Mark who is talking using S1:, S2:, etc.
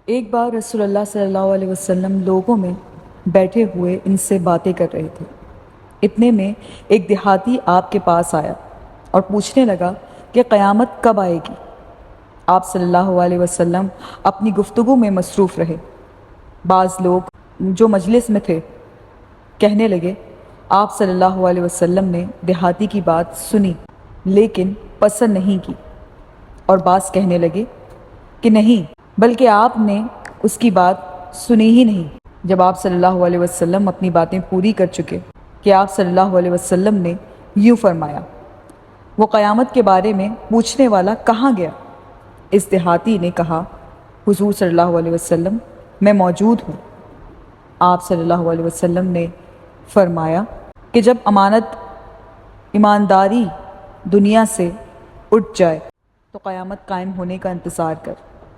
S1: ایک بار رسول اللہ صلی اللہ علیہ وسلم لوگوں میں بیٹھے ہوئے ان سے باتیں کر رہے تھے۔ اتنے میں ایک دیہاتی آپ کے پاس آیا اور پوچھنے لگا کہ قیامت کب آئے گی؟ آپ صلی اللہ علیہ وسلم اپنی گفتگو میں مصروف رہے۔ بعض لوگ جو مجلس میں تھے کہنے لگے، آپ صلی اللہ علیہ وسلم نے دیہاتی کی بات سنی لیکن پسند نہیں کی، اور بعض کہنے لگے کہ نہیں، بلکہ آپ نے اس کی بات سنی ہی نہیں۔ جب آپ صلی اللہ علیہ وسلم اپنی باتیں پوری کر چکے کہ آپ صلی اللہ علیہ وسلم نے یوں فرمایا، وہ قیامت کے بارے میں پوچھنے والا کہاں گیا؟ اس دیہاتی نے کہا، حضور صلی اللہ علیہ وسلم، میں موجود ہوں۔ آپ صلی اللہ علیہ وسلم نے فرمایا کہ جب ایمانداری دنیا سے اٹھ جائے تو قیامت قائم ہونے کا انتظار کر۔